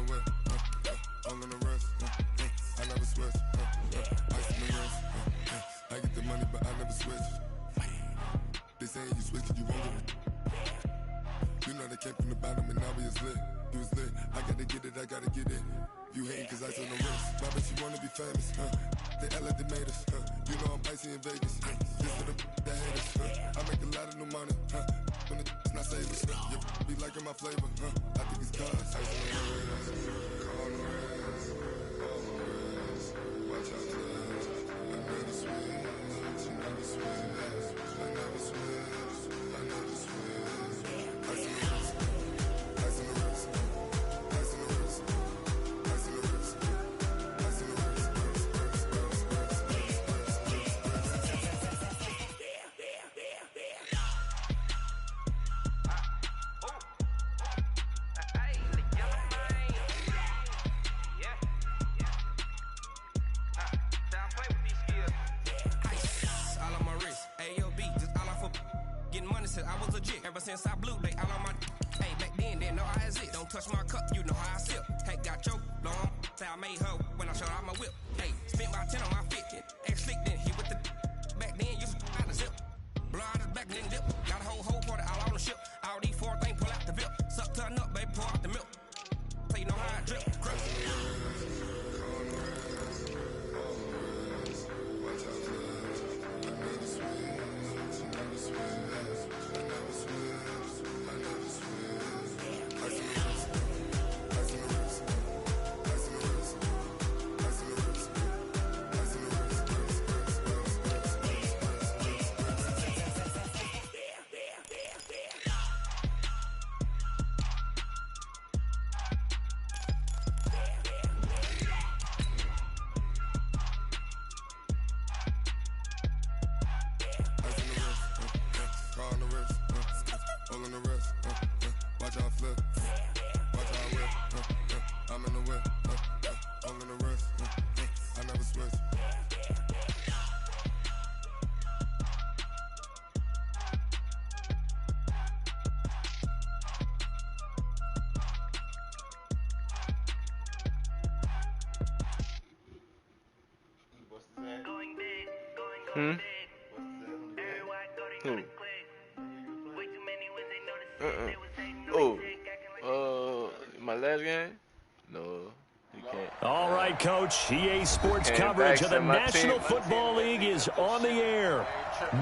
the way, all in the rest. I never switch. Ice in the wrist. I get the money, but I never switch. They saying you switch, you won't get it. You know they came from the bottom and now we is lit. You was lit. I gotta get it, I gotta get it. You hating cause ice on the wrist. My bitch, you wanna be famous, They act like they made us, You know I'm icy in Vegas, This for the that hate us, I make a lot of new money, When it's not savers, be liking my flavor, I think it's cause ice on the wrist, on the wrist, on the wrist. Watch out, cuz I never switch, I never switch, I never switch, I never switch. Ice on the wrist, ice on the wrist, ice on the wrist. I was legit ever since I blew they all on my. Hey, back then didn't know I exist. Don't touch my cup, you know how I sip. Hey, got choked long. Say I made her when I showed out my whip. Hey, spent about 10 on my fit. Ex slick then he with the. Back then used to out the zip. Blow out his back then dip. Got a whole party all on the ship. All these four things pull out the VIP. Suck turn up, baby, pour out the milk. So you know how I drip. Crush. My last game? No, you can't. All right, Coach. EA Sports coverage of the National Football League is on the air.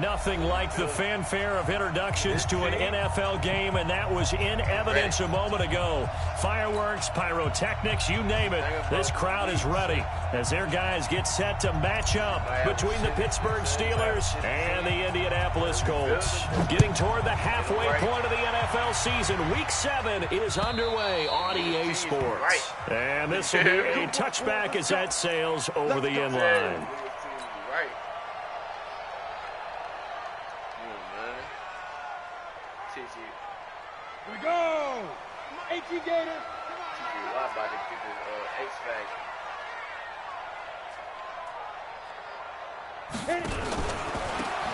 Nothing like the fanfare of introductions to an NFL game, and that was in evidence a moment ago. Fireworks, pyrotechnics, you name it. This crowd is ready as their guys get set to match up between the Pittsburgh Steelers and the Indianapolis Colts. Getting toward the halfway point of the NFL season, Week 7 is underway on EA Sports. And this will be a touchback as that sails over the end line. Here we go! AT Gator!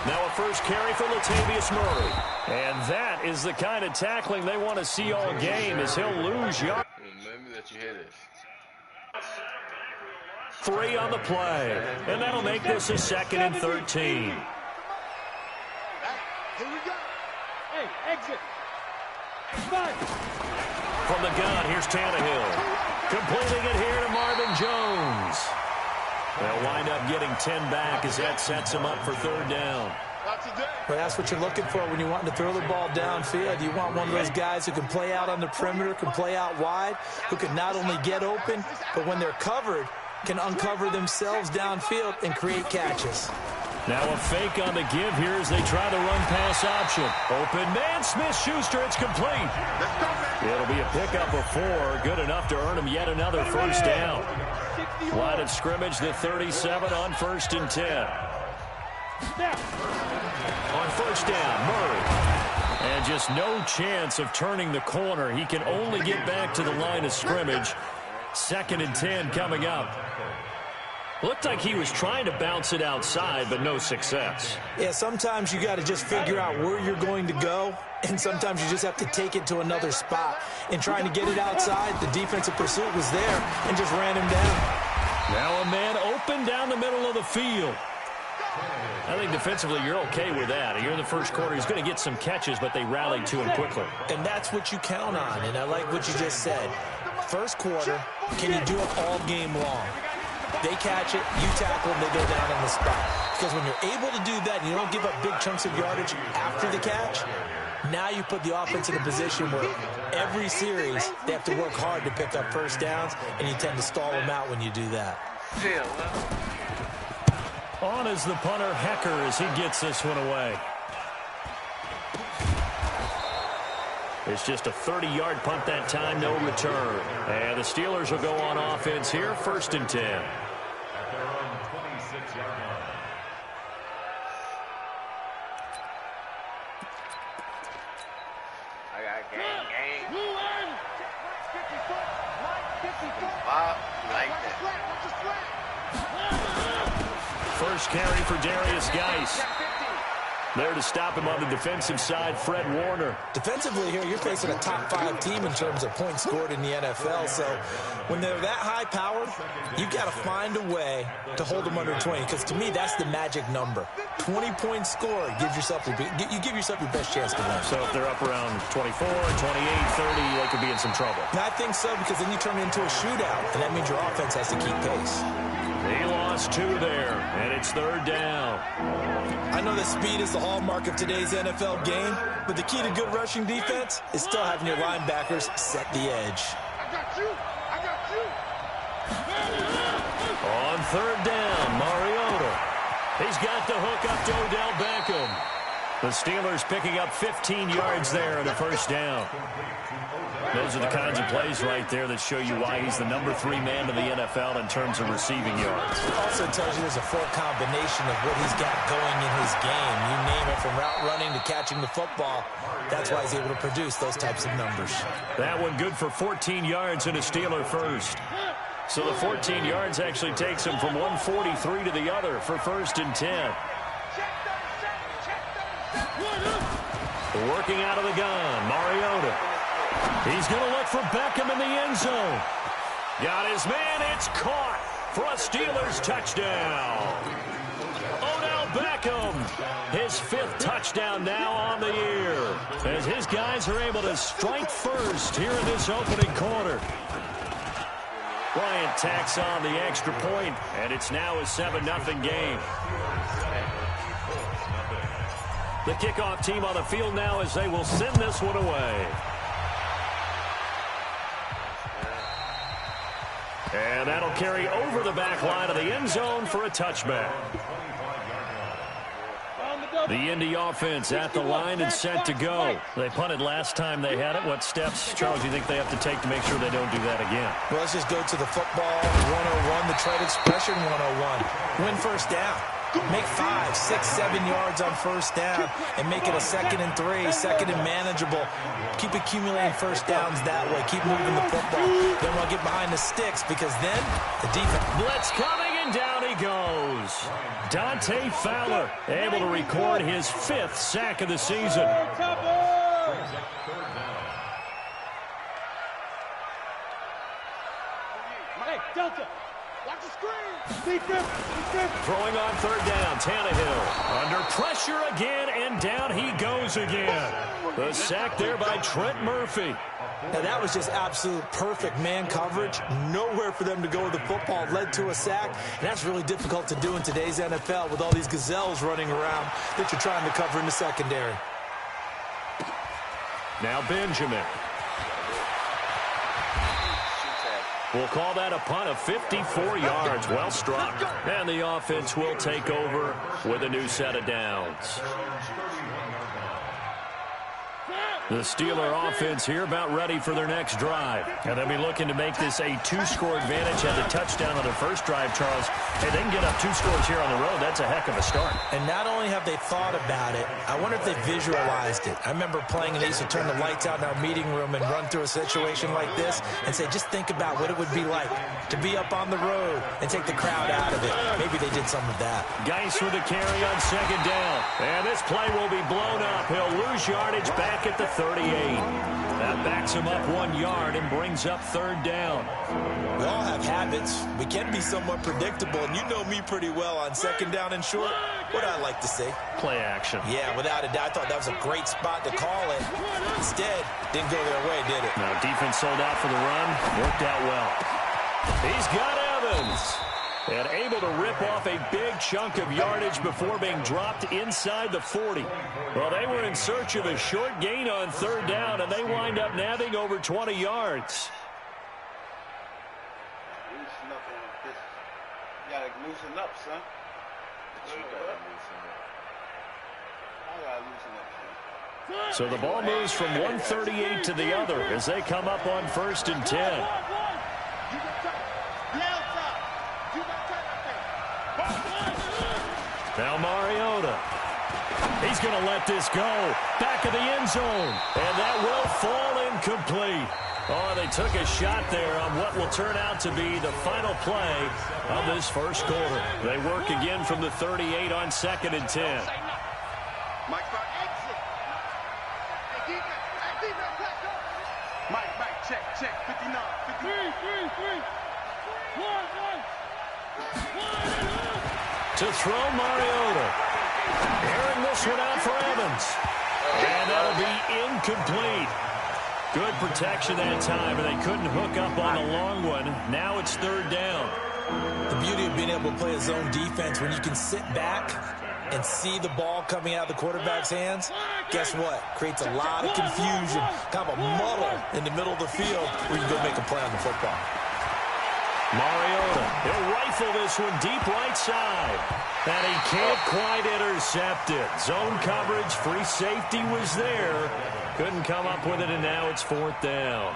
Now a first carry for Latavius Murray. And that is the kind of tackling they want to see all game as he'll lose yards. Let me let you hear this. 3 on the play. And that'll make this a 2nd and 13. Here we go! Hey, exit! From the gun, here's Tannehill. Completing it here to Marvin Jones. They'll wind up getting 10 back as that sets him up for 3rd down. Well, that's what you're looking for when you want to throw the ball downfield. You want one of those guys who can play out on the perimeter, can play out wide, who can not only get open, but when they're covered, can uncover themselves downfield and create catches. Now a fake on the give here as they try the run-pass option. Open man, Smith-Schuster, it's complete. It'll be a pickup of 4, good enough to earn him yet another 1st down. Line of scrimmage, the 37 on 1st and 10. On 1st down, Murray. And just no chance of turning the corner. He can only get back to the line of scrimmage. 2nd and 10 coming up. Looked like he was trying to bounce it outside, but no success. Yeah, sometimes you got to just figure out where you're going to go, and sometimes you just have to take it to another spot. In trying to get it outside, the defensive pursuit was there and just ran him down. Now a man open down the middle of the field. I think defensively you're okay with that. Here in the first quarter, he's going to get some catches, but they rallied to him quickly. And that's what you count on, and I like what you just said. First quarter, can you do it all game long? They catch it, you tackle them, they go down on the spot. Because when you're able to do that and you don't give up big chunks of yardage after the catch, now you put the offense in a position where every series they have to work hard to pick up first downs, and you tend to stall them out when you do that. On is the punter, Hecker, as he gets this one away. It's just a 30-yard punt that time, no return. And the Steelers will go on offense here, 1st and 10. I got gang. Bob, like that. First carry for Darius Geis. There to stop him on the defensive side, Fred Warner. Defensively here, you're facing a top-5 team in terms of points scored in the NFL. So when they're that high-powered, you've got to find a way to hold them under 20. Because to me, that's the magic number. 20 points scored, you give yourself your best chance to win. So if they're up around 24, 28, 30, they could be in some trouble. And I think so, because then you turn it into a shootout, and that means your offense has to keep pace. He lost 2 there, and it's 3rd down. I know that speed is the hallmark of today's NFL game, but the key to good rushing defense is still having your linebackers set the edge. I got you. On 3rd down, Mariota. He's got the hook up to Odell Beckham. The Steelers picking up 15 yards there and a first down. Those are the kinds of plays right there that show you why he's the number 3 man in the NFL in terms of receiving yards. It also tells you there's a full combination of what he's got going in his game. You name it, from route running to catching the football. That's why he's able to produce those types of numbers. That one good for 14 yards and a Steeler first. So the 14 yards actually takes him from 143 to the other for 1st and 10. Working out of the gun, Mariota. He's going to look for Beckham in the end zone. Got his man. It's caught for a Steelers touchdown. Odell Beckham, his 5th touchdown now on the year, as his guys are able to strike first here in this opening quarter. Bryant tacks on the extra point, and it's now a 7-0 game. The kickoff team on the field now as they will send this one away. And that'll carry over the back line of the end zone for a touchback. The Indy offense at the line and set to go. They punted last time they had it. What steps, Charles, do you think they have to take to make sure they don't do that again? Well, let's just go to the football 101, the trade expression 101. Win first down. Make 5, 6, 7 yards on first down and make it a 2nd and 3, 2nd and manageable. Keep accumulating first downs that way. Keep moving the football. Don't want to get behind the sticks, because then the defense. Blitz coming, and down he goes. Dante Fowler able to record his 5th sack of the season. Hey, Delta. Watch the screen. Defense. Throwing on 3rd down, Tannehill. Under pressure again, and down he goes again. The sack there by Trent Murphy. Now, that was just absolute perfect man coverage. Nowhere for them to go with the football. Led to a sack, and that's really difficult to do in today's NFL with all these gazelles running around that you're trying to cover in the secondary. Now Benjamin. We'll call that a punt of 54 yards. Well struck. And the offense will take over with a new set of downs. The Steeler offense here about ready for their next drive. And they'll be looking to make this a 2-score advantage. Had the touchdown on their first drive, Charles. Hey, they can get up 2 scores here on the road. That's a heck of a start. And not only have they thought about it, I wonder if they visualized it. I remember playing and they used to turn the lights out in our meeting room and run through a situation like this and say, just think about what it would be like to be up on the road and take the crowd out of it. Maybe they did some of that. Geis with the carry on second down. And this play will be blown up. He'll lose yardage back at the 38. That backs him up 1 yard and brings up third down. We all have habits. We can be somewhat predictable, and you know me pretty well on second down and short. What do I like to say? Play action. Yeah, without a doubt. I thought that was a great spot to call it. Instead, didn't go their way, did it? Now, defense sold out for the run. Worked out well. He's got Evans. And able to rip off a big chunk of yardage before being dropped inside the 40. Well, they were in search of a short gain on third down, and they wind up nabbing over 20 yards. Loosen up on this. You gotta loosen up, son. You gotta loosen up. I gotta loosen up, son. So the ball moves from 138 to the other as they come up on 1st and 10. Now Mariota. He's going to let this go. Back of the end zone. And that will fall incomplete. Oh, they took a shot there on what will turn out to be the final play of this first quarter. They work again from the 38 on 2nd and 10. Mike, check, 59, 59. 3. To throw Mariota. Airing this one out for Evans. And that'll be incomplete. Good protection that time, and they couldn't hook up on the long one. Now it's third down. The beauty of being able to play a zone defense when you can sit back and see the ball coming out of the quarterback's hands, guess what? Creates a lot of confusion, kind of a muddle in the middle of the field where you go make a play on the football. Mariota, he'll rifle this one deep right side. And he can't quite intercept it. Zone coverage, free safety was there. Couldn't come up with it, and now it's 4th down.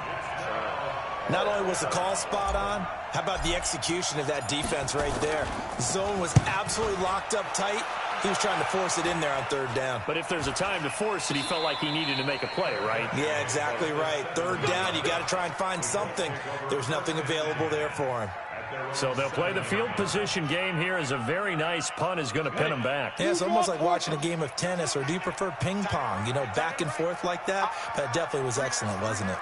Not only was the call spot on, how about the execution of that defense right there? Zone was absolutely locked up tight. He was trying to force it in there on third down. But if there's a time to force it, he felt like he needed to make a play, right? Yeah, exactly right. Third down, you got to try and find something. There's nothing available there for him. So they'll play the field position game here as a very nice punt is going to pin him back. Yeah, it's almost like watching a game of tennis, or do you prefer ping pong? You know, back and forth like that? That definitely was excellent, wasn't it?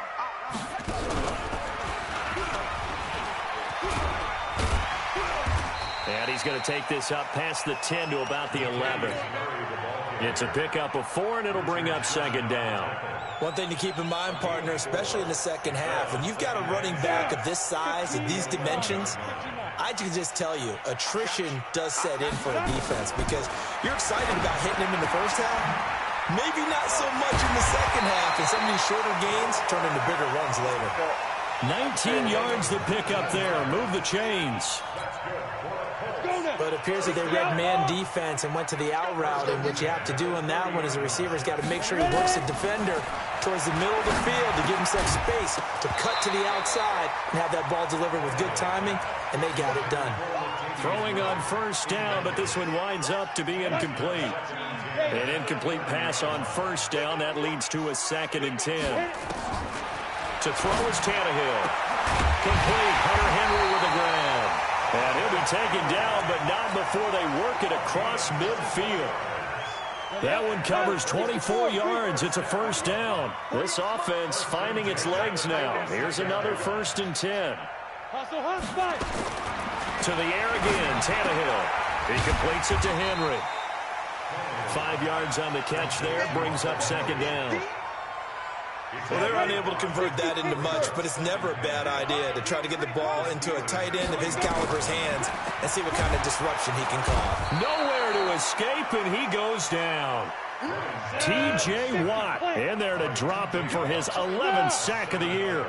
And he's going to take this up past the 10 to about the 11. It's a pickup of 4, and it'll bring up 2nd down. One thing to keep in mind, partner, especially in the second half, when you've got a running back of this size, of these dimensions, I can just tell you, attrition does set in for a defense because you're excited about hitting him in the first half. Maybe not so much in the second half, and some of these shorter gains turn into bigger runs later. 19 yards to pick up there. Move the chains. But it appears that they read man defense and went to the out route, and what you have to do on that one is the receiver's got to make sure he works the defender towards the middle of the field to give himself space to cut to the outside and have that ball delivered with good timing, and they got it done. Throwing on first down, but this one winds up to be incomplete. An incomplete pass on first down. That leads to a 2nd and 10. To throw is Tannehill. Complete. Hunter Henry with the grab. And he'll be taken down, but not before they work it across midfield. That one covers 24 yards. It's a first down. This offense finding its legs now. Here's another 1st and 10. To the air again, Tannehill. He completes it to Henry. 5 yards on the catch there, brings up 2nd down. Well, they're unable to convert that into much, but it's never a bad idea to try to get the ball into a tight end of his caliber's hands and see what kind of disruption he can cause. Nowhere to escape, and he goes down. T.J. Watt in there to drop him for his 11th sack of the year.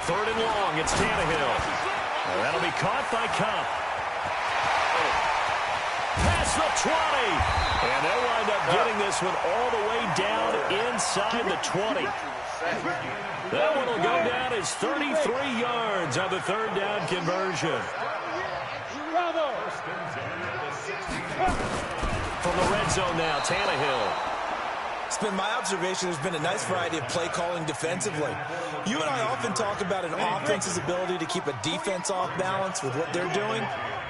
3rd and long, it's Tannehill. That'll be caught by Cup. Past the And they'll wind up getting this one all the way down inside the 20. That one will go down as 33 yards on the third down conversion. From the red zone now, Tannehill. It's been my observation there's been a nice variety of play calling defensively. You and I often talk about an offense's ability to keep a defense off balance with what they're doing.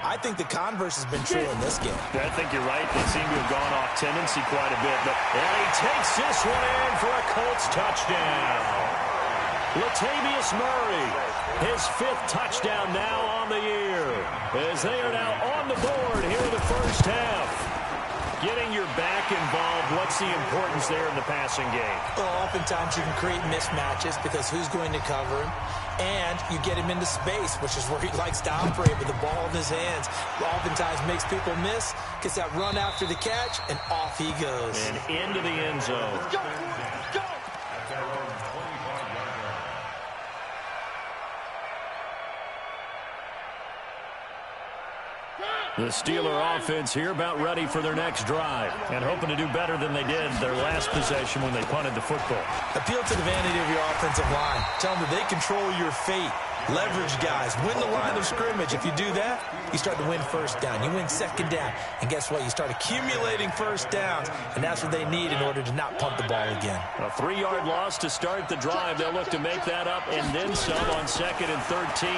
I think the converse has been true in this game. I think you're right. They seem to have gone off tendency quite a bit. And he takes this one in for a Colts touchdown. Latavius Murray, his 5th touchdown now on the year, as they are now on the board here in the first half. Getting your back involved, what's the importance there in the passing game? Well, oftentimes you can create mismatches because who's going to cover him? And you get him into space, which is where he likes to operate with the ball in his hands. Oftentimes makes people miss, gets that run after the catch, and off he goes. And into the end zone. Go! Go! The Steeler offense here about ready for their next drive and hoping to do better than they did their last possession when they punted the football. Appeal to the vanity of your offensive line. Tell them that they control your fate. Leverage guys. Win the line of scrimmage. If you do that, you start to win first down. You win second down. And guess what? You start accumulating first downs. And that's what they need in order to not punt the ball again. A 3-yard loss to start the drive. They'll look to make that up and then some on 2nd and 13.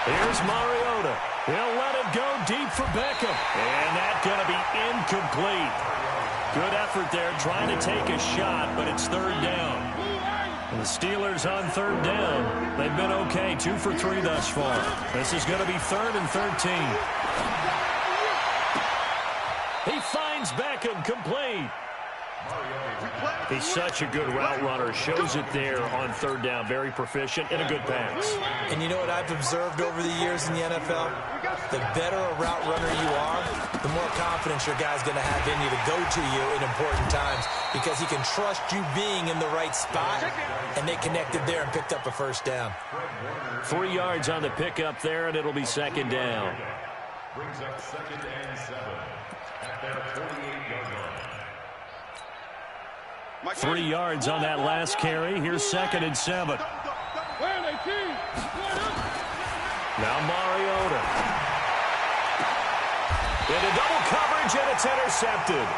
Here's Mariota. He'll let it go deep for Beckham. And that's going to be incomplete. Good effort there trying to take a shot, but it's 3rd down. And the Steelers on 3rd down. They've been okay, 2 for 3 thus far. This is going to be 3rd and 13. He finds Beckham complete. He's such a good route runner. Shows it there on 3rd down. Very proficient and a good pass. And you know what I've observed over the years in the NFL? The better a route runner you are, the more confidence your guy's going to have in you to go to you in important times because he can trust you being in the right spot, and they connected there and picked up a first down. 3 yards on the pickup there, and it'll be 2nd down. Brings up 2nd and 7 at their 48-yard line. 3 yards on that last carry. Here's 2nd and 7. Now Mariota. Into double coverage, and it's intercepted.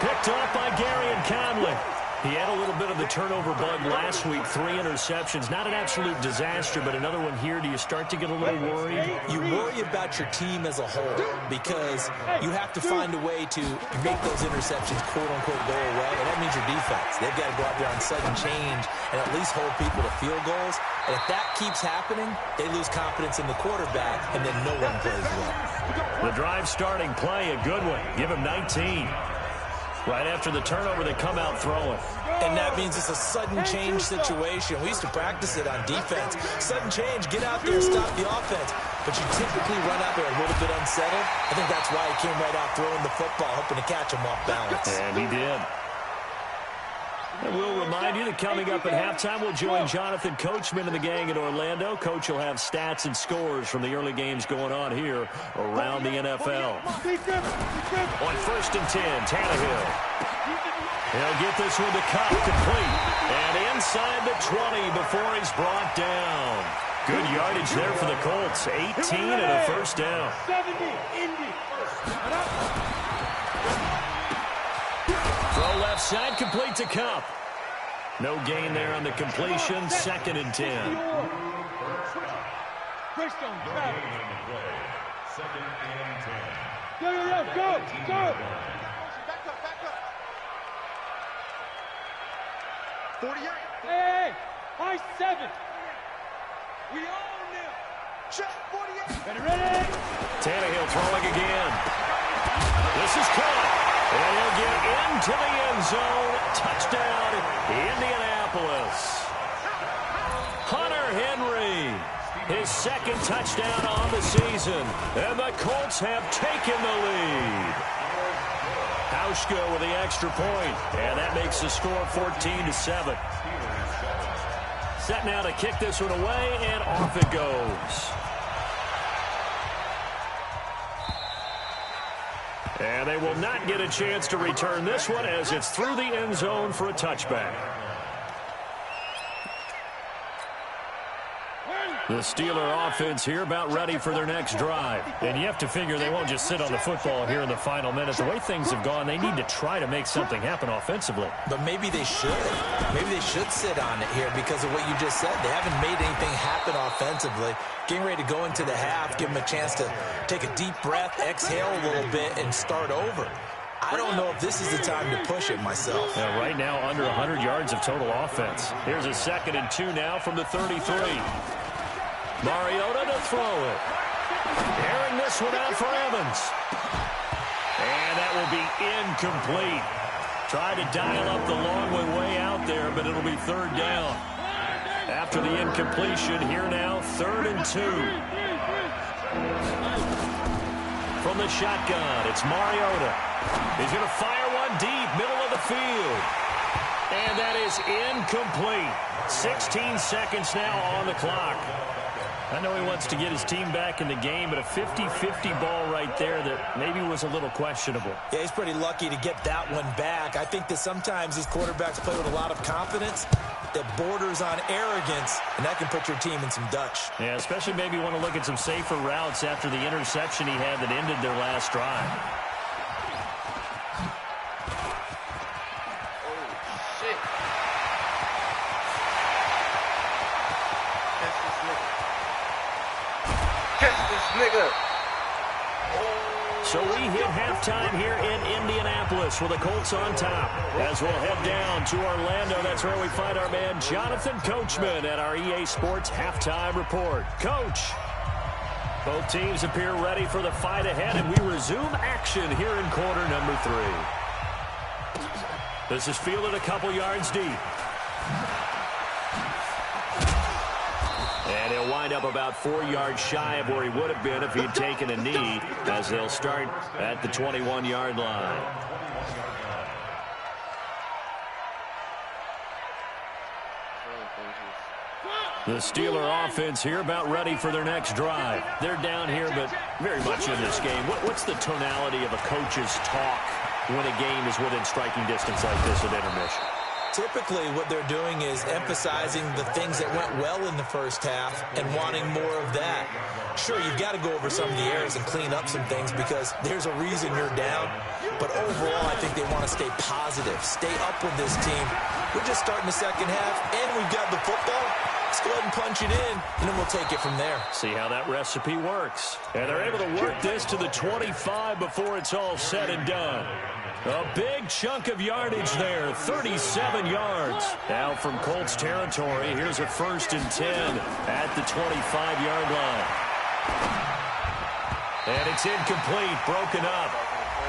Picked off by Gary and Conley. He had a little bit of the turnover bug last week. 3 interceptions. Not an absolute disaster, but another one here. Do you start to get a little worried? You worry about your team as a whole because you have to find a way to make those interceptions, quote-unquote, go away, and that means your defense. They've got to go out there on sudden change and at least hold people to field goals. And if that keeps happening, they lose confidence in the quarterback, and then no one plays well. The drive starting play, a good one. Give him 19. Right after the turnover, they come out throwing. And that means it's a sudden change situation. We used to practice it on defense. Sudden change, get out there, stop the offense. But you typically run out there a little bit unsettled. I think that's why he came right out throwing the football, hoping to catch him off balance. And he did. And we'll remind you that coming up at halftime, we'll join Jonathan Coachman and the gang in Orlando. Coach will have stats and scores from the early games going on here around the NFL. On 1st and 10, Tannehill. He'll get this one to Cup, complete. And inside the 20 before he's brought down. Good yardage there for the Colts. 18 and a first down. 70, Indy. Throw left side, complete to Cup. No gain there on the completion. 2nd and 10. Greystone, Second and 10. Go. Back up. 48. Hey, high 7. We own them. Check 48. Ready. Tannehill throwing again. This is caught. And he'll get into the end zone. Touchdown, Indianapolis. Hunter Henry, his 2nd touchdown on the season. And the Colts have taken the lead. Hauschka with the extra point. And that makes the score 14-7. Set now to kick this one away, and off it goes. And And they will not get a chance to return this one as it's through the end zone for a touchback. The Steeler offense here about ready for their next drive. And you have to figure they won't just sit on the football here in the final minute. The way things have gone, they need to try to make something happen offensively. But maybe they should. Maybe they should sit on it here because of what you just said. They haven't made anything happen offensively. Getting ready to go into the half, give them a chance to take a deep breath, exhale a little bit, and start over. I don't know if this is the time to push it myself. Yeah, right now, under 100 yards of total offense. Here's a 2nd and 2 now from the 33. Mariota to throw it. Airing this one out for Evans. And that will be incomplete. Try to dial up the long way out there, but it'll be 3rd down. After the incompletion, here now, 3rd and 2. From the shotgun, it's Mariota. He's going to fire one deep, middle of the field. And that is incomplete. 16 seconds now on the clock. I know he wants to get his team back in the game, but a 50-50 ball right there that maybe was a little questionable. Yeah, he's pretty lucky to get that one back. I think that sometimes these quarterbacks play with a lot of confidence that borders on arrogance, and that can put your team in some Dutch. Yeah, especially maybe want to look at some safer routes after the interception he had that ended their last drive. So we hit halftime here in Indianapolis with the Colts on top. As we'll head down to Orlando, that's where we find our man Jonathan Coachman at our EA Sports Halftime Report. Coach, both teams appear ready for the fight ahead, and we resume action here in quarter number 3. This is fielded a couple yards deep. And he'll wind up about 4 yards shy of where he would have been if he had taken a knee, as they'll start at the 21-yard line. The Steeler offense here about ready for their next drive. They're down here, but very much in this game. What's the tonality of a coach's talk when a game is within striking distance like this at intermission? Typically, what they're doing is emphasizing the things that went well in the first half and wanting more of that. Sure, you've got to go over some of the errors and clean up some things because there's a reason you're down. But overall, I think they want to stay positive, stay up with this team. We're just starting the second half, and we've got the football. Let's go ahead and punch it in, and then we'll take it from there. See how that recipe works. And they're able to work this to the 25 before it's all said and done. A big chunk of yardage there, 37 yards. Now from Colts territory, here's a 1st and 10 at the 25-yard line. And it's incomplete, broken up.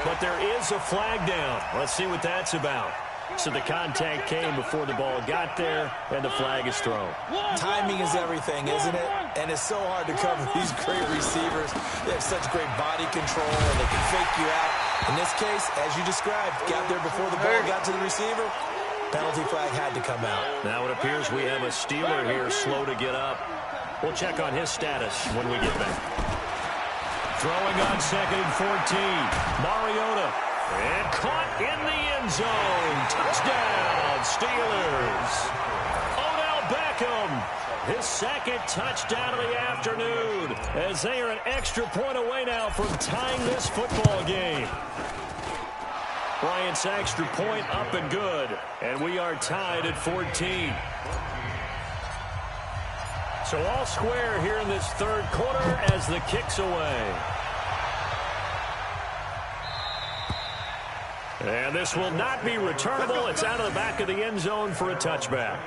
But there is a flag down. Let's see what that's about. So the contact came before the ball got there, and the flag is thrown. Timing is everything, isn't it? And it's so hard to cover these great receivers. They have such great body control, and they can fake you out. In this case, as you described, got there before the ball got to the receiver. Penalty flag had to come out. Now it appears we have a Steeler here slow to get up. We'll check on his status when we get back. Throwing on 2nd and 14. Mariota. And caught in the end zone. Touchdown, Steelers. Odell Beckham. His 2nd touchdown of the afternoon, as they are an extra point away now from tying this football game. Bryant's extra point up and good, and we are tied at 14. So all square here in this 3rd quarter as the kick's away. And this will not be returnable. It's out of the back of the end zone for a touchback.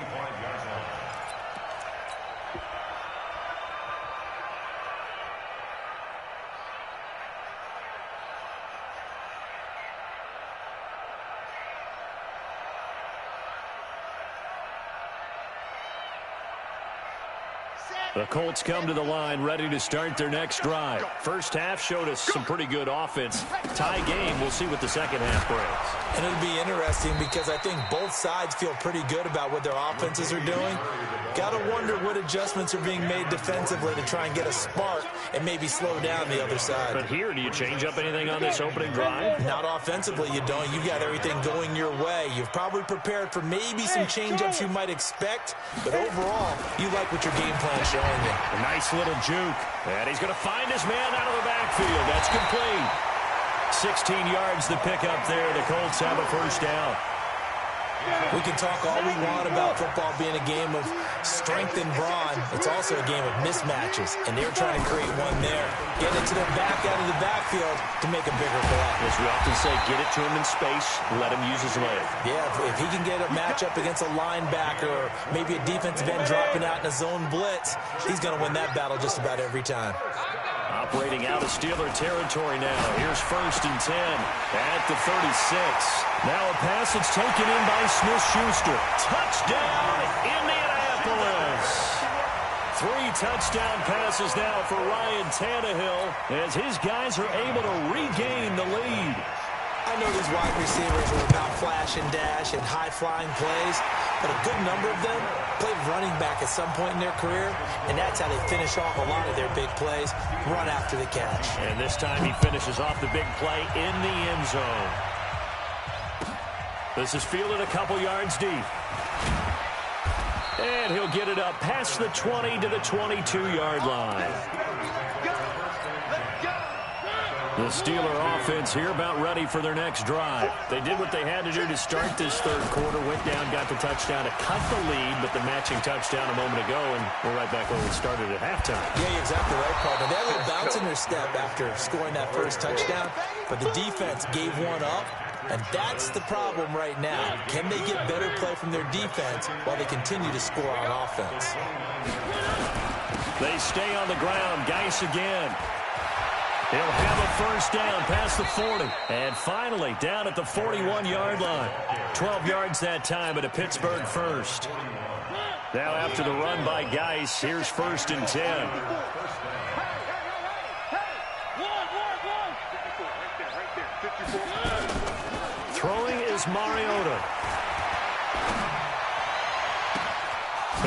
Set. The Colts come to the line ready to start their next drive. First half showed us some pretty good offense. Tie game. We'll see what the second half brings. And it'll be interesting because I think both sides feel pretty good about what their offenses are doing. Got to wonder what adjustments are being made defensively to try and get a spark and maybe slow down the other side. But here, do you change up anything on this opening drive? Not offensively, you don't. You've got everything going your way. You've probably prepared for maybe some change-ups you might expect, but overall, you like what your game plan is showing you. A nice little juke. And he's going to find his man out of the backfield. That's complete. 16 yards to pick up there. The Colts have a first down. We can talk all we want about football being a game of strength and brawn. It's also a game of mismatches, and they're trying to create one there. Get it to their back out of the backfield to make a bigger play. As we often say, get it to him in space, let him use his leg. Yeah, if he can get a matchup against a linebacker or maybe a defensive end dropping out in a zone blitz, he's going to win that battle just about every time. Operating out of Steeler territory now. Here's 1st and 10 at the 36. Now a pass that's taken in by Smith-Schuster. Touchdown, Indianapolis. 3 touchdown passes now for Ryan Tannehill as his guys are able to regain the lead. I know these wide receivers are about flash and dash and high-flying plays, but a good number of them played running back at some point in their career, and that's how they finish off a lot of their big plays, run after the catch. And this time he finishes off the big play in the end zone. This is fielded a couple yards deep. And he'll get it up past the 20 to the 22-yard line. The Steeler offense here about ready for their next drive. They did what they had to do to start this third quarter. Went down, got the touchdown to cut the lead, but the matching touchdown a moment ago, and we're right back where we started at halftime. Yeah, you're exactly right, partner. They had a little bounce in their step after scoring that first touchdown, but the defense gave one up, and that's the problem right now. Can they get better play from their defense while they continue to score on offense? They stay on the ground. Geis again. He'll have a first down past the 40. And finally, down at the 41-yard line. 12 yards that time at a Pittsburgh first. Now after the run by Geis, here's 1st and 10. Throwing is Mariota.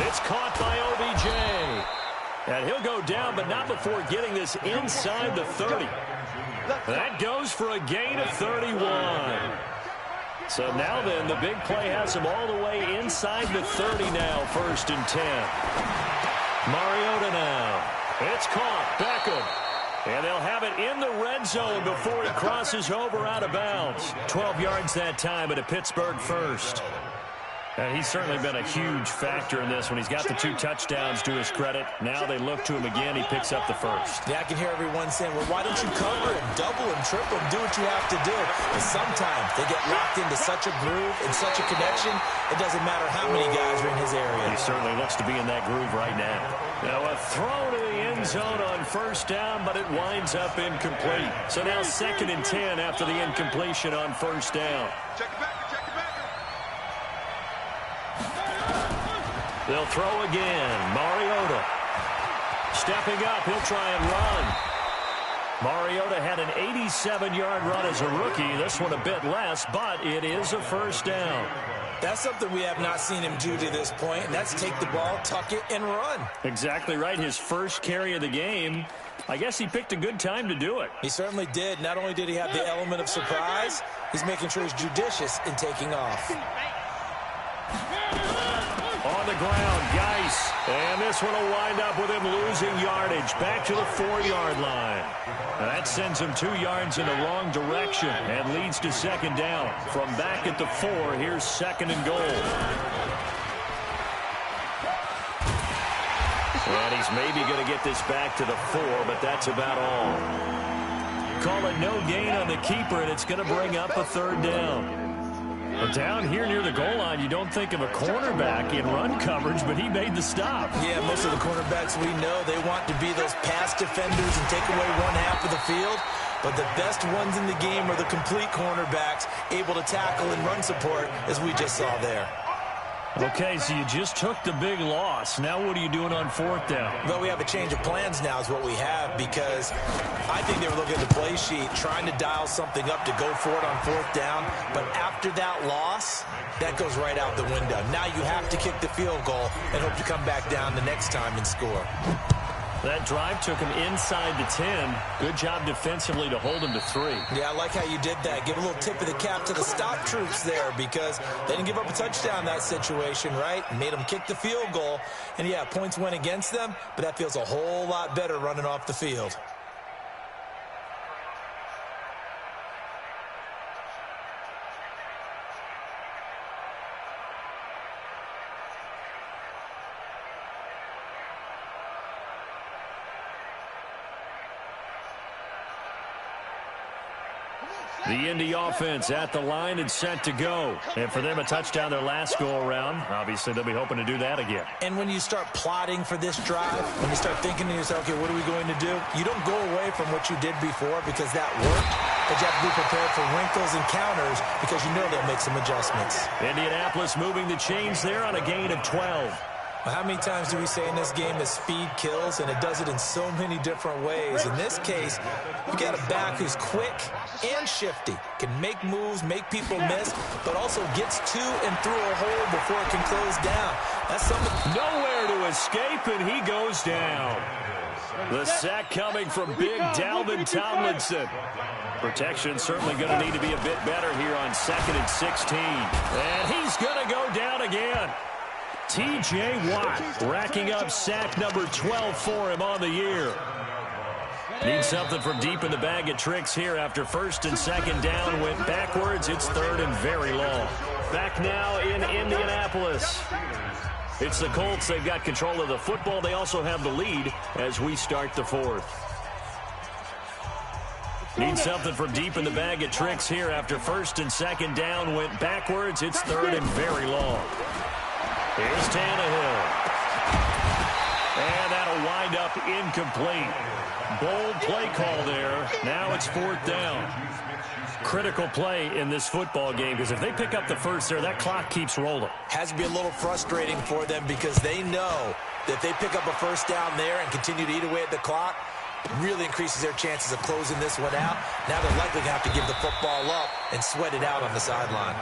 It's caught by OBJ. And he'll go down, but not before getting this inside the 30. That goes for a gain of 31. So now then, the big play has him all the way inside the 30 now, 1st and 10. Mariota now. It's caught. Beckham. And they'll have it in the red zone before he crosses over out of bounds. 12 yards that time at a Pittsburgh first. And he's certainly been a huge factor in this when he's got the 2 touchdowns to his credit. Now they look to him again. He picks up the first. Yeah, I can hear everyone saying, well, why don't you cover him, double him, triple him, do what you have to do. But sometimes they get locked into such a groove and such a connection, it doesn't matter how many guys are in his area. He certainly looks to be in that groove right now. Now a throw to the end zone on first down, but it winds up incomplete. So now 2nd and 10 after the incompletion on first down. Check it back. They'll throw again. Mariota. Stepping up, he'll try and run. Mariota had an 87-yard run as a rookie. This one a bit less, but it is a first down. That's something we have not seen him do to this point, and that's take the ball, tuck it, and run. Exactly right. His first carry of the game. I guess he picked a good time to do it. He certainly did. Not only did he have the element of surprise, he's making sure he's judicious in taking off. On the ground, Geis. And this one will wind up with him losing yardage back to the 4-yard line. That sends him 2 yards in the wrong direction and leads to 2nd down. From back at the 4, here's 2nd and goal. And he's maybe going to get this back to the 4, but that's about all. Call it no gain on the keeper, and it's going to bring up a 3rd down. Well, down here near the goal line, you don't think of a cornerback in run coverage, but he made the stop. Yeah, most of the cornerbacks we know, they want to be those pass defenders and take away one half of the field. But the best ones in the game are the complete cornerbacks, able to tackle and run support, as we just saw there. Okay, so you just took the big loss. Now what are you doing on fourth down? Well, we have a change of plans now is what we have, because I think they were looking at the play sheet, trying to dial something up to go for it on fourth down. But after that loss, that goes right out the window. Now you have to kick the field goal and hope to come back down the next time and score. That drive took him inside the 10. Good job defensively to hold him to 3. Yeah, I like how you did that. Give a little tip of the cap to the stop troops there, because they didn't give up a touchdown in that situation, right? Made them kick the field goal. And, yeah, points went against them, but that feels a whole lot better running off the field. The Indy offense at the line and set to go. And for them, a touchdown their last go-around. Obviously, they'll be hoping to do that again. And when you start plotting for this drive, when you start thinking to yourself, okay, what are we going to do? You don't go away from what you did before because that worked, but you have to be prepared for wrinkles and counters because you know they'll make some adjustments. Indianapolis moving the chains there on a gain of 12. Well, how many times do we say in this game that speed kills, and it does it in so many different ways? In this case, you got a back who's quick and shifty, can make moves, make people miss, but also gets to and through a hole before it can close down. That's something. Nowhere to escape, and he goes down. The sack coming from big Dalvin Tomlinson. Protection certainly going to need to be a bit better here on 2nd and 16. And he's going to go down again. T.J. Watt racking up sack number 12 for him on the year. Needs something from deep in the bag of tricks here after 1st and 2nd down. Went backwards. It's 3rd and very long. Back now in Indianapolis. It's the Colts. They've got control of the football. They also have the lead as we start the 4th. Needs something from deep in the bag of tricks here after 1st and 2nd down. Went backwards. It's 3rd and very long. Here's Tannehill. And that'll wind up incomplete. Bold play call there. Now it's 4th down. Critical play in this football game, because if they pick up the first there, that clock keeps rolling. Has to be a little frustrating for them because they know that if they pick up a first down there and continue to eat away at the clock, it really increases their chances of closing this one out. Now they're likely going to have to give the football up and sweat it out on the sideline.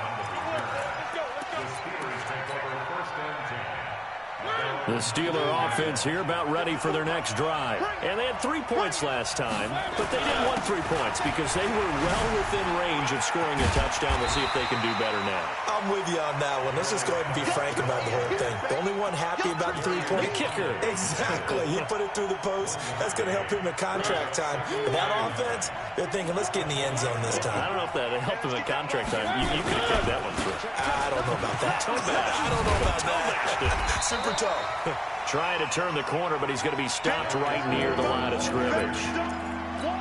The Steeler offense here about ready for their next drive. And they had 3 points last time, but they didn't want 3 points because they were well within range of scoring a touchdown. We'll see if they can do better now. I'm with you on that one. Let's just go ahead and be frank about the whole thing. The only one happy about the 3-point kicker. Exactly. You put it through the post. That's going to help him in contract time. But that offense, they're thinking, let's get in the end zone this time. I don't know if that helped him in contract time. You could have kept that one through. I don't know about that. I don't know about that. Super toe. Trying to turn the corner, but he's going to be stopped right near the line of scrimmage.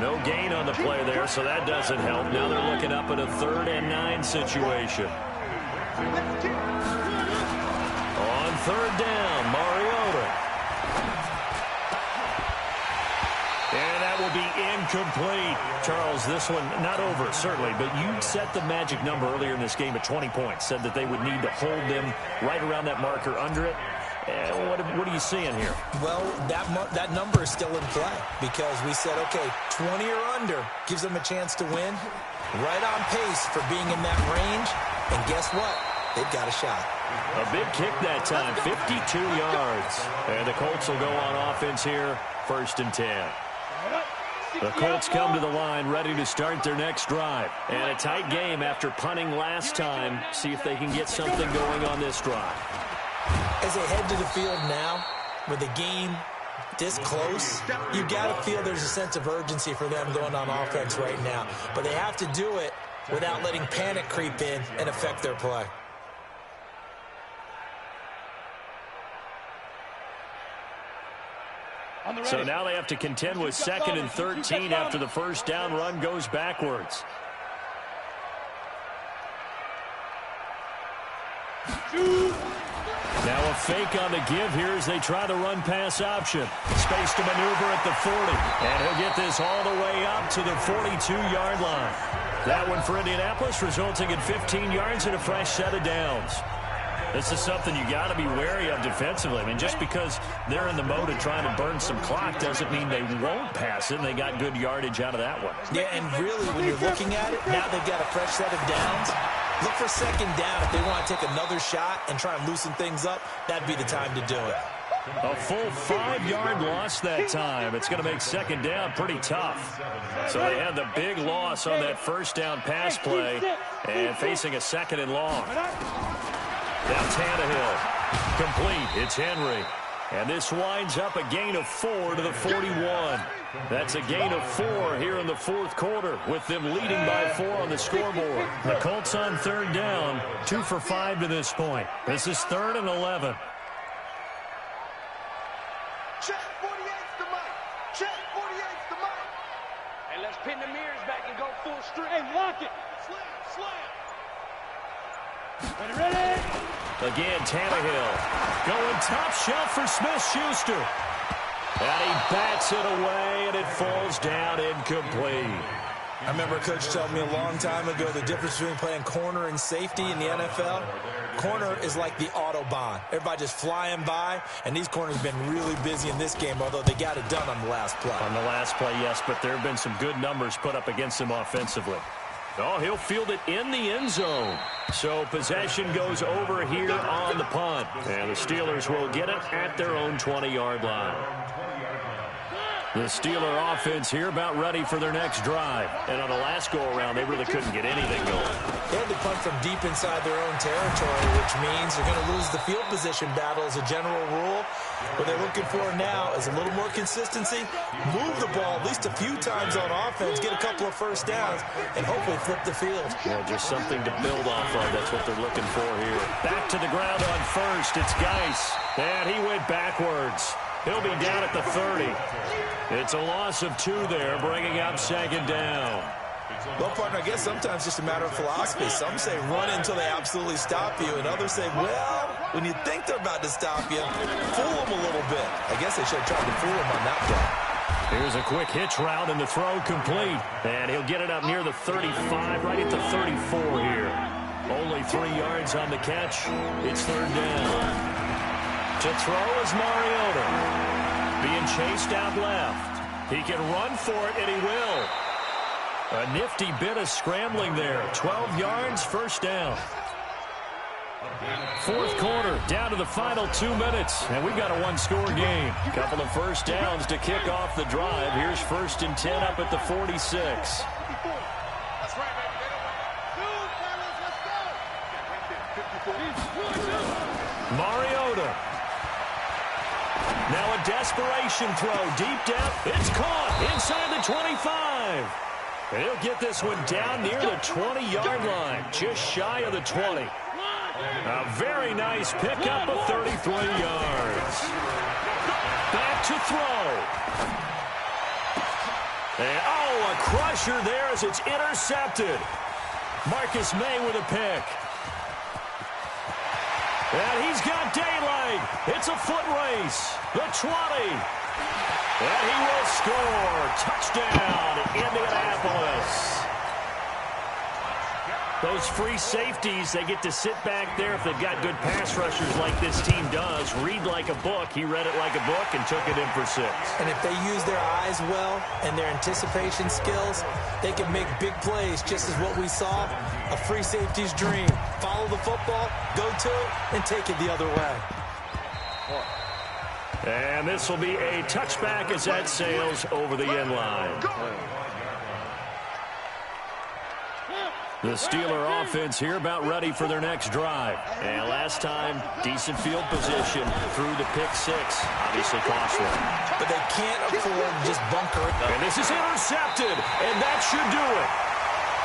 No gain on the play there, so that doesn't help. Now they're looking up at a 3rd and 9 situation. On 3rd down, Mariota. And that will be incomplete. Charles, this one not over, certainly, but you set the magic number earlier in this game at 20 points. Said that they would need to hold them right around that marker under it. What are you seeing here? Well, that number is still in play because we said, okay, 20 or under gives them a chance to win. Right on pace for being in that range. And guess what? They've got a shot. A big kick that time, 52 yards. And the Colts will go on offense here, 1st and 10. The Colts come to the line ready to start their next drive. And a tight game after punting last time. See if they can get something going on this drive. As they head to the field now, with the game this close, you got to feel there's a sense of urgency for them going on offense right now. But they have to do it without letting panic creep in and affect their play. So now they have to contend with 2nd and 13 after the first down run goes backwards. Now a fake on the give here as they try the run-pass option. Space to maneuver at the 40. And he'll get this all the way up to the 42-yard line. That one for Indianapolis resulting in 15 yards and a fresh set of downs. This is something you got to be wary of defensively. I mean, just because they're in the mode of trying to burn some clock doesn't mean they won't pass it, and they got good yardage out of that one. Yeah, and really, when you're looking at it, now they've got a fresh set of downs. Look for second down. If they want to take another shot and try and loosen things up, that'd be the time to do it. A full 5-yard loss that time. It's going to make second down pretty tough. So they had the big loss on that first down pass play and facing a second and long. Now Tannehill. Complete. It's Henry. And this winds up a gain of 4 to the 41. That's a gain of 4 here in the fourth quarter with them leading by 4 on the scoreboard. The Colts on third down, 2 for 5 to this point. This is 3rd and 11. Check 48's the mic. Check 48's the mic. Hey, let's pin the mirrors back and go full strength. Hey, lock it. Slam. Ready? Again, Tannehill going top shelf for Smith-Schuster. And he bats it away, and it falls down incomplete. I remember a coach telling me a long time ago the difference between playing corner and safety in the NFL. Corner is like the Autobahn. Everybody just flying by, and these corners have been really busy in this game, although they got it done on the last play. On the last play, yes, but there have been some good numbers put up against him offensively. Oh, he'll field it in the end zone. So possession goes over here on the punt. And the Steelers will get it at their own 20-yard line. The Steeler offense here about ready for their next drive. And on the last go-around, they really couldn't get anything going. They had to punt from deep inside their own territory, which means they're going to lose the field position battle as a general rule. What they're looking for now is a little more consistency, move the ball at least a few times on offense, get a couple of first downs, and hopefully flip the field. Yeah, just something to build off of. That's what they're looking for here. Back to the ground on first. It's Geis. And he went backwards. He'll be down at the 30. It's a loss of 2 there, bringing up second down. Well, partner, I guess sometimes it's just a matter of philosophy. Some say run until they absolutely stop you, and others say, well, when you think they're about to stop you, fool them a little bit. I guess they should have tried to fool them on that play. Here's a quick hitch route, and the throw complete. And he'll get it up near the 35, right at the 34 here. Only 3 yards on the catch. It's third down. To throw is Mariota. Being chased out left. He can run for it, and he will. A nifty bit of scrambling there. 12 yards, first down. Fourth quarter, down to the final 2 minutes, and we've got a one-score game. Couple of first downs to kick off the drive. Here's 1st and 10 up at the 46. Mariota. Now a desperation throw, deep down. It's caught inside the 25. And he'll get this one down near the 20-yard line, just shy of the 20. A very nice pickup of 33 yards. Back to throw. And, oh, a crusher there as it's intercepted. Marcus May with a pick. And he's got daylight. It's a foot race. The 20. And he will score. Touchdown, Indianapolis. Those free safeties, they get to sit back there if they've got good pass rushers like this team does. Read like a book. He read it like a book and took it in for 6. And if they use their eyes well and their anticipation skills, they can make big plays, just as what we saw. A free safety's dream. Follow the football, go to it, and take it the other way. And this will be a touchback as that sails over the end line. The Steeler offense here about ready for their next drive. And last time, decent field position through the pick 6. Obviously costly. But they can't afford to just bunker it. And this is intercepted, and that should do it.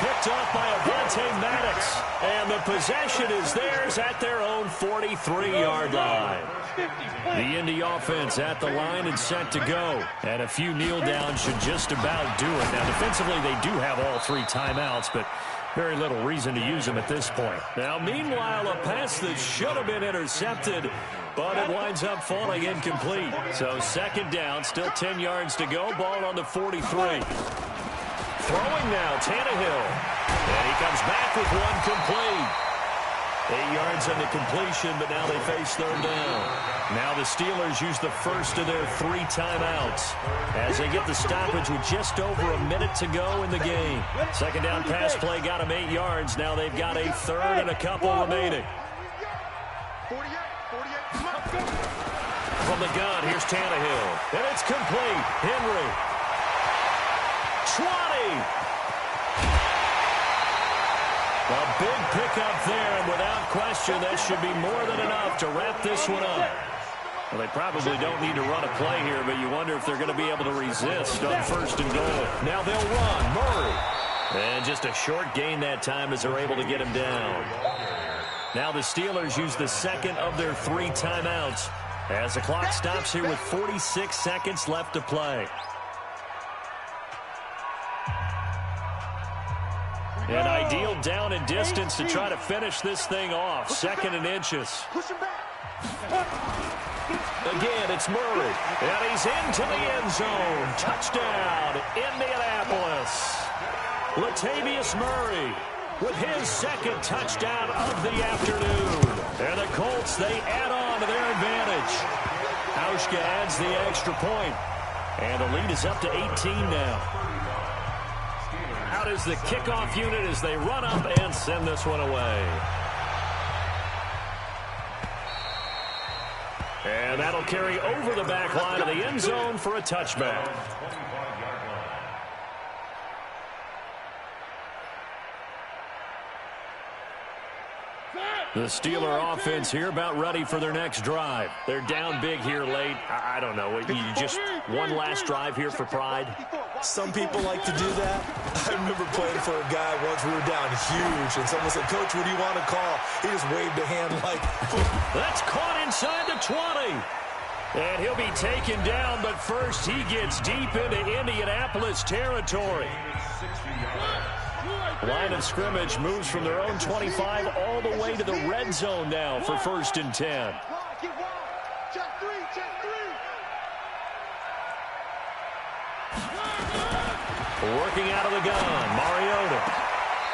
Picked off by Avonte Maddox. And the possession is theirs at their own 43-yard line. The Indy offense at the line and set to go. And a few kneel downs should just about do it. Now, defensively, they do have all 3 timeouts, but very little reason to use them at this point. Now, meanwhile, a pass that should have been intercepted, but it winds up falling incomplete. So second down, still 10 yards to go. Ball on the 43. Throwing now, Tannehill. And he comes back with one complete. 8 yards on the completion, but now they face third down. Now the Steelers use the first of their 3 timeouts as they get the stoppage with just over a minute to go in the game. Second down pass play got them 8 yards. Now they've got a third and a couple remaining. From the gun, here's Tannehill. And it's complete. Henry. 20. A big pickup there, and without question, that should be more than enough to wrap this one up. Well, they probably don't need to run a play here, but you wonder if they're going to be able to resist on first and goal. Now they'll run. Murray. And just a short gain that time as they're able to get him down. Now the Steelers use the second of their 3 timeouts as the clock stops here with 46 seconds left to play. An ideal down and distance to try to finish this thing off. 2nd and inches. Again, it's Murray. And he's into the end zone. Touchdown, Indianapolis. Latavius Murray with his 2nd touchdown of the afternoon. And the Colts, they add on to their advantage. Hauschka adds the extra point. And the lead is up to 18 now. Out is the kickoff unit as they run up and send this one away. And that'll carry over the back line of the end zone for a touchback. The Steeler offense here about ready for their next drive. They're down big here late. I don't know. You just one last drive here for pride? Some people like to do that. I remember playing for a guy once. We were down huge, and someone said, "Coach, what do you want to call?" He just waved a hand like... That's caught inside the 20. And he'll be taken down, but first he gets deep into Indianapolis territory. Line of scrimmage moves from their own 25 all the way to the red zone now for 1st and 10. Working out of the gun, Mariota.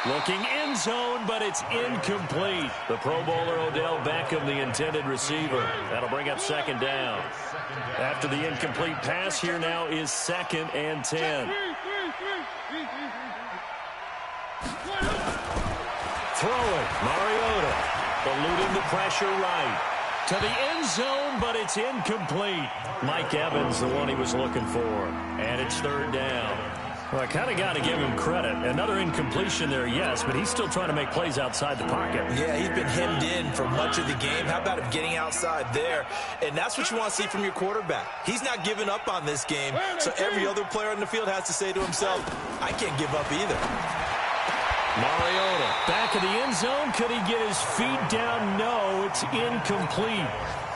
Looking end zone, but it's incomplete. The Pro Bowler Odell Beckham, the intended receiver. That'll bring up 2nd down. After the incomplete pass, here now is 2nd and 10. Throwing, Mariota. Eluding the pressure right. To the end zone, but it's incomplete. Mike Evans, the one he was looking for. And it's 3rd down. Well, I kind of got to give him credit. Another incompletion there, yes, but he's still trying to make plays outside the pocket. Yeah, he's been hemmed in for much of the game. How about him getting outside there? And that's what you want to see from your quarterback. He's not giving up on this game, so every other player on the field has to say to himself, I can't give up either. Mariota back in the end zone. Could he get his feet down? No, it's incomplete.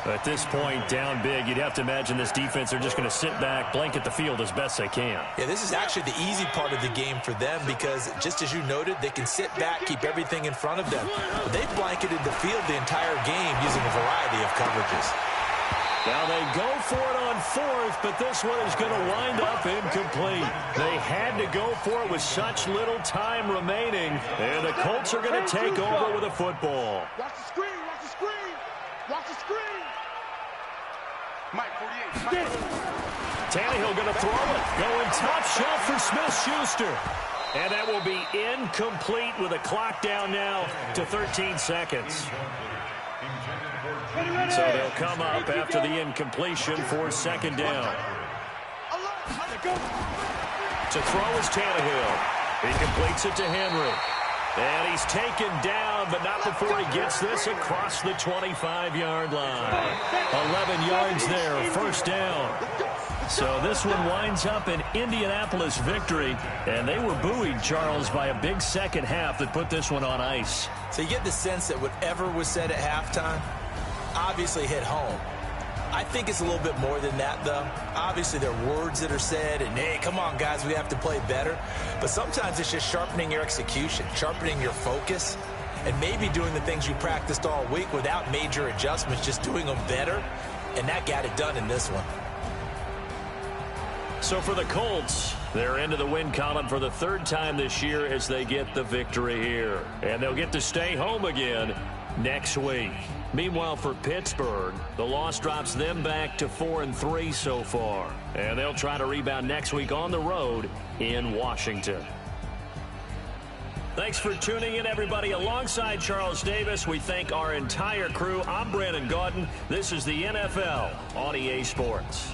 At this point, down big, you'd have to imagine this defense, they're just going to sit back, blanket the field as best they can. Yeah, this is actually the easy part of the game for them because, just as you noted, they can sit back, keep everything in front of them. But they've blanketed the field the entire game using a variety of coverages. Now they go for it on 4th, but this one is going to wind up incomplete. They had to go for it with such little time remaining, and the Colts are going to take over with a football. Watch the screen, watch the screen, watch the screen. Mike, 48. Tannehill going to throw it. Going top shelf for Smith-Schuster. And that will be incomplete with a clock down now to 13 seconds. So they'll come up after the incompletion for 2nd down. To throw is Tannehill. He completes it to Henry. And he's taken down, but not before he gets this across the 25-yard line. 11 yards there, 1st down. So this one winds up an Indianapolis victory, and they were buoyed, Charles, by a big second half that put this one on ice. So you get the sense that whatever was said at halftime obviously hit home. I think it's a little bit more than that, though. Obviously, there are words that are said, and, hey, come on, guys, we have to play better. But sometimes it's just sharpening your execution, sharpening your focus, and maybe doing the things you practiced all week without major adjustments, just doing them better. And that got it done in this one. So for the Colts, they're into the win column for the 3rd time this year as they get the victory here. And they'll get to stay home again next week. Meanwhile, for Pittsburgh, the loss drops them back to 4-3 so far. And they'll try to rebound next week on the road in Washington. Thanks for tuning in, everybody. Alongside Charles Davis, we thank our entire crew. I'm Brandon Gaudin. This is the NFL on EA Sports.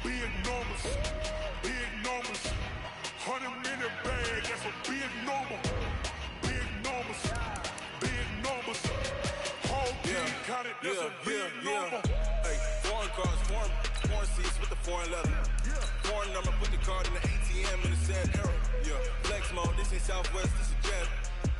Big numbers, big numbers. 100-minute bag, that's a big number. Big numbers, big numbers. Whole team counted, that's a big number. Hey, foreign cars, foreign seats with the foreign leather. Foreign number, put the card in the ATM in the sad era. Yeah, flex mode, this ain't Southwest, this is Jet.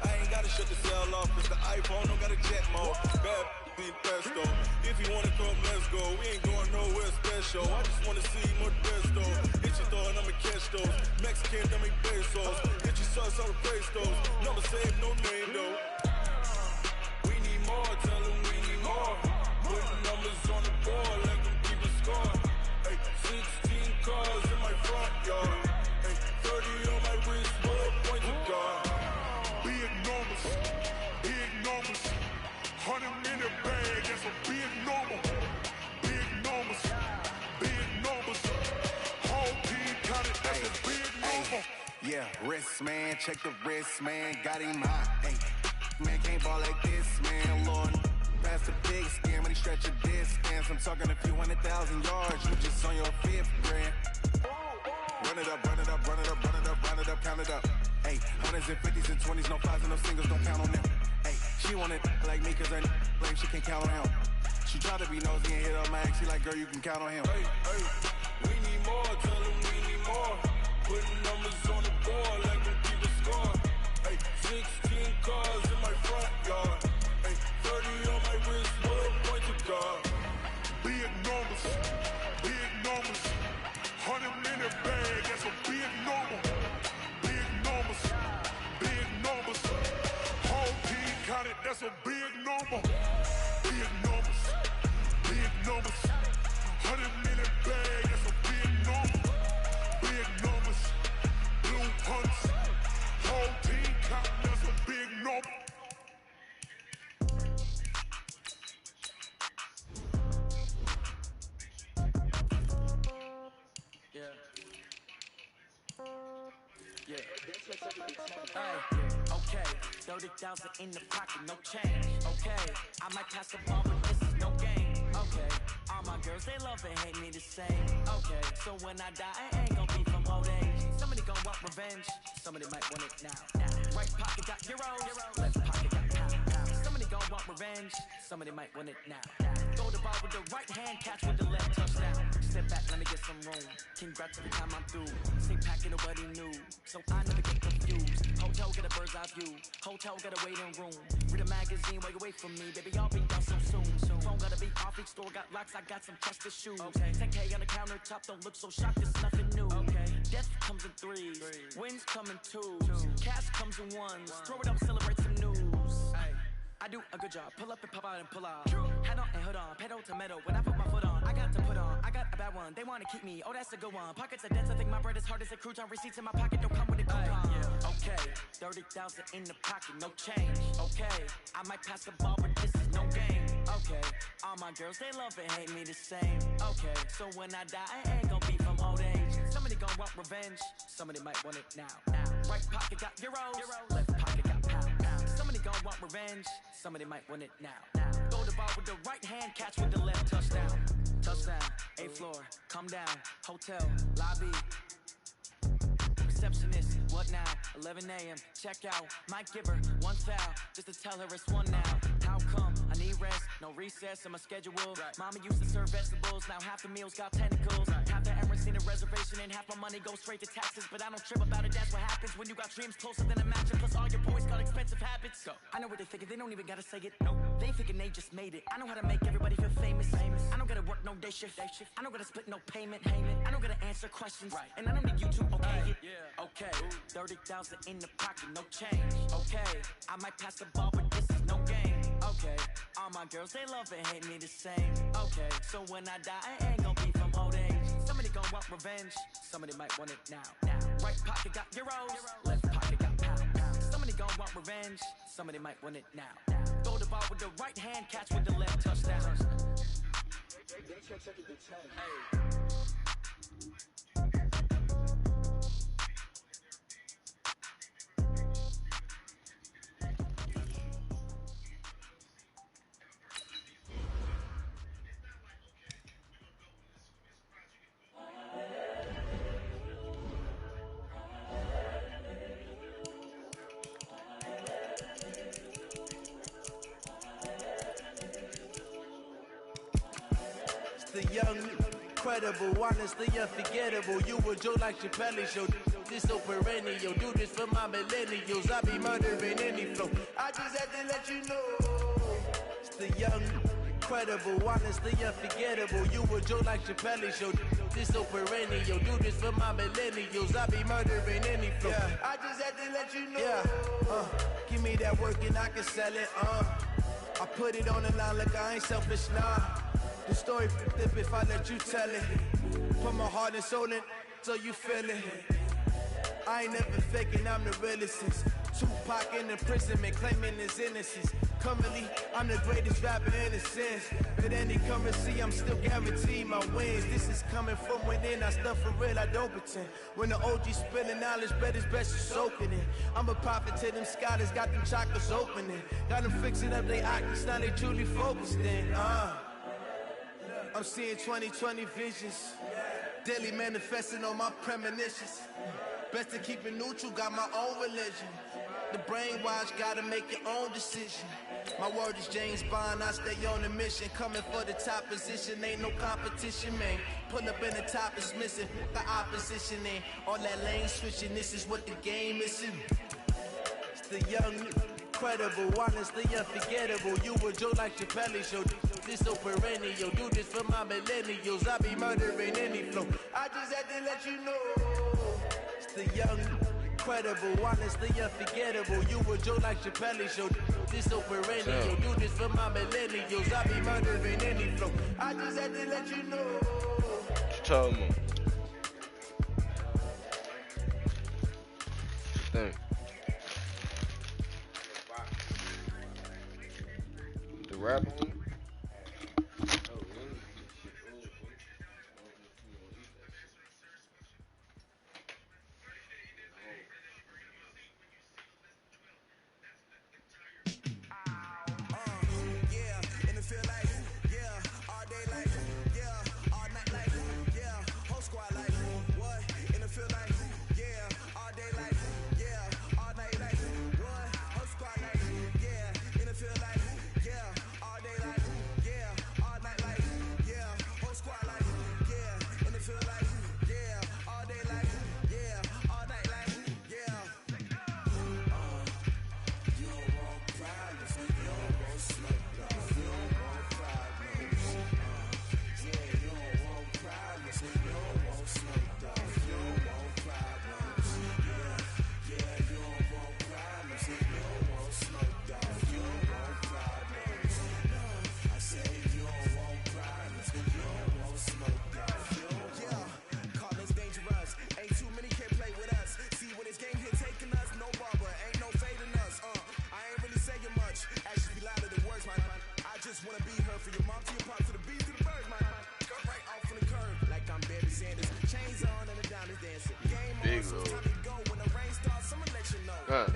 I ain't gotta shut the cell off, cause the iPhone don't got a jet mode. Bad be pesto. If you wanna come, let's go. We ain't going nowhere special. I just wanna see more pesto. Hit your thought, I'ma catch those. Mexican, dummy pesos. Hit your sauce, I'll replace those. Number save, no name though. We need more, tell them we need more. Putting numbers on the board, let them people score. Hey, 16 cars in my front yard. Hey, 30 on my wrist, bullet point to God. Big numbers, big numbers. 100-minute bag, that's a big number. Big numbers, big numbers. Whole team counted, that's a big number. Yeah, wrist man, check the wrist man, got him hot. Hey, man can't ball like this, man. Lord, pass the big skin, but he stretch a distance. I'm talking a few 100,000 yards, you just on your fifth grand. Run it up, run it up, run it up, run it up, run it up, count it up. Hey, 100s and 50s and 20s, no fives and no singles, don't count on them. Hey, she want it like me, cause her like she can count on him. She try to be nosy and hit up my ex, she like, girl, you can count on him. Hey, hey, we need more, tell them we need more. Putting numbers on the board, let them people score. Hey, 16 cars in my front yard. Hey, 30 on my wrist, bullet point to God. Big numbers, big numbers. 100-minute bag, that's a big number. Big numbers, big numbers. Whole team counted, that's a big number. Big numbers, big numbers. 100-minute bag, that's a big number. Big numbers, blue punts. Whole team counted, that's a big number. Okay, 30,000 in the pocket, no change. Okay, I might pass the ball, but this is no game. Okay, all my girls, they love and hate me the same. Okay, so when I die, I ain't gonna be from old age. Somebody gonna want revenge, somebody might want it now. Right pocket got euros, left pocket got pounds. Somebody gonna want revenge, somebody might want it now. Throw the ball with the right hand, catch with the left, touchdown. Step back, let me get some room. Congrats every time I'm through. Same packet of what he knew, so I never get confused. Hotel get a bird's eye view, hotel got a waiting room. Read a magazine while you wait for me, baby, I'll be down so soon. Phone got a to be off each store. Got locks, I got some Chester shoes. Okay. 10K on the countertop, don't look so shocked, it's nothing new. Okay. Death comes in threes, wins come in twos, cash comes in ones. Throw it up, celebrate some news. Ay. I do a good job, pull up and pop out and pull out. Head on and hood on, pedal to metal. When I put my foot on, I got to put on. I got a bad one, they want to keep me. Oh, that's a good one. Pockets are dense, I think my bread is hard as a crouton. Receipts in my pocket don't come with a coupon. Yeah. Okay, 30,000 in the pocket, no change. Okay, I might pass the ball, but this is no game. Okay, all my girls, they love and hate me the same. Okay, so when I die, I ain't gonna be from old age. Somebody gon' want revenge, somebody might want it now. Right pocket got euros, left pocket got pound. Somebody gon' want revenge, somebody might want it now. Throw the ball with the right hand, catch with the left, touchdown. Touchdown, 8th floor, come down, hotel, lobby. Receptionist, what now? 11 a.m. Check out. Might give her one foul just to tell her it's one now. How come? I need rest, no recess in my schedule. Right. Mama used to serve vegetables, now half the meals got tentacles. Right. Half the Emirates need a reservation and half my money goes straight to taxes. But I don't trip about it, that's what happens when you got dreams closer than a match. And plus all your boys got expensive habits. Go. I know what they thinking, they don't even gotta say it. Nope. They thinking they just made it. I know how to make everybody feel famous. I don't gotta work no day shift. I don't gotta split no payment. I don't gotta answer questions. Right. And I don't need you to okay it. Yeah. Okay, 30,000 in the pocket, no change. Okay, I might pass the ball, but this is no game. Okay, all my girls, they love and hate me the same. Okay, so when I die, I ain't gonna be from old age. Somebody gon' want revenge, somebody might want it now. Right pocket got euros, left pocket got pound. Somebody gon' want revenge, somebody might want it now. Throw the ball with the right hand, catch with the left, touchdown. Hey. The young, incredible, honestly unforgettable. You a Joe like Chappelle show. This so perennial. Do this for my millennials. I be murdering any flow. I just had to let you know. It's the young, incredible, honestly unforgettable. You a Joe like Chappelle show. This so perennial. Do this for my millennials. I be murdering any flow. Yeah. I just had to let you know. Yeah. Give me that work and I can sell it. I put it on the line like I ain't selfish, nah. The story flip if I let you tell it. Put my heart and soul in so you feel it. I ain't never faking, I'm the realest since Tupac in imprisonment, claiming his innocence. Currently, I'm the greatest rapper in a sense. At any currency, I'm still guaranteed my wins. This is coming from within, I stuff for real, I don't pretend. When the OG spilling knowledge, bet it's best you soak it in. I'm a prophet to them scholars, got them chakras opening. Got them fixing up they optics, now they truly focused in. I'm seeing 2020 visions, daily manifesting on my premonitions. Best to keep it neutral, got my own religion. The brainwash, gotta make your own decision. My word is James Bond, I stay on a mission. Coming for the top position, ain't no competition, man. Pull up in the top is missing, the opposition ain't. All that lane switching, this is what the game is in. It's the young, incredible, honestly unforgettable. You a Joe like Chappelle show. This so perennial, do this for my millennials. I be murdering any flow. I just had to let you know. It's the young, incredible, honestly unforgettable. You a Joe like Chappelle show. This so perennial, do this for my millennials. I be murdering any flow. I just had to let you know. Tell me. Think. The rap one? All day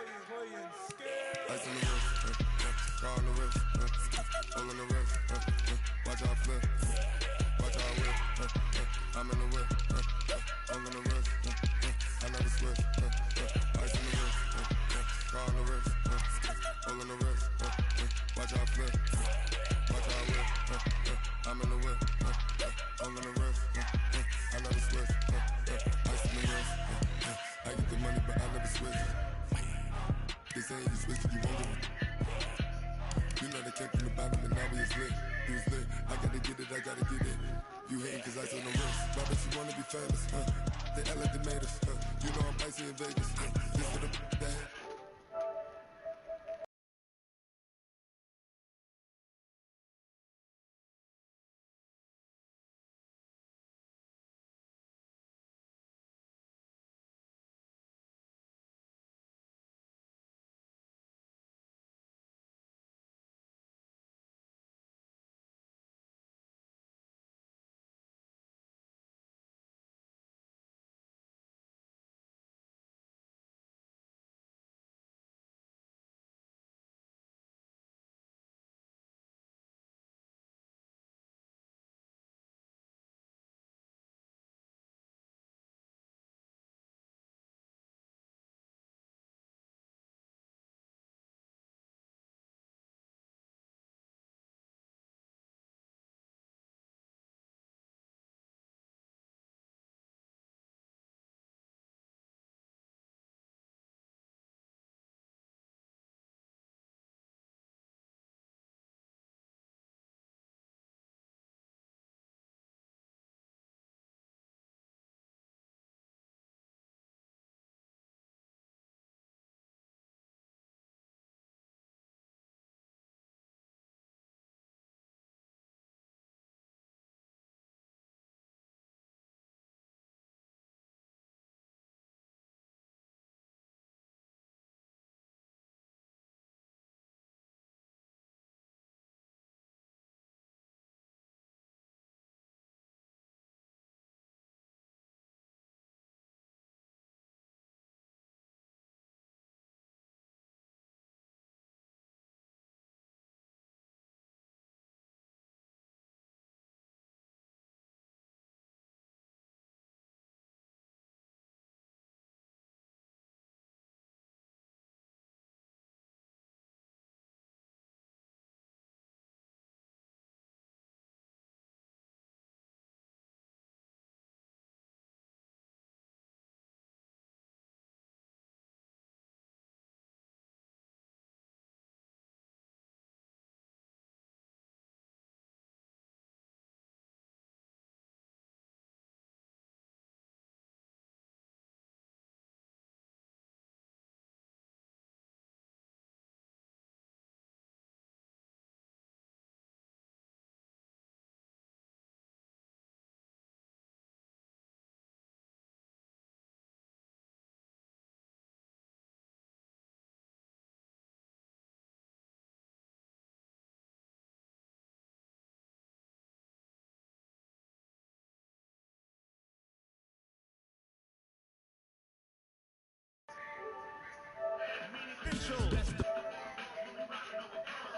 What Ice on the wrist, car on the wrist, hole on the wrist, watch how I flip, watch how I whip, I'm in the whip, hole on the wrist, I never switch, ice on the wrist, car on the wrist, hole on the wrist, watch how I flip, watch how I whip, I'm in the whip, hole on the wrist, I never switch, ice on the wrist, I get the money but I never switch. They say you switch if you won't do it. You know they came from the bottom and now we is lit. We was lit. I gotta get it, I gotta get it. You hating cause ice on the wrist. Why bet you wanna be famous, huh? They act like they made us, huh? You know I'm icy in Vegas, huh? This for the that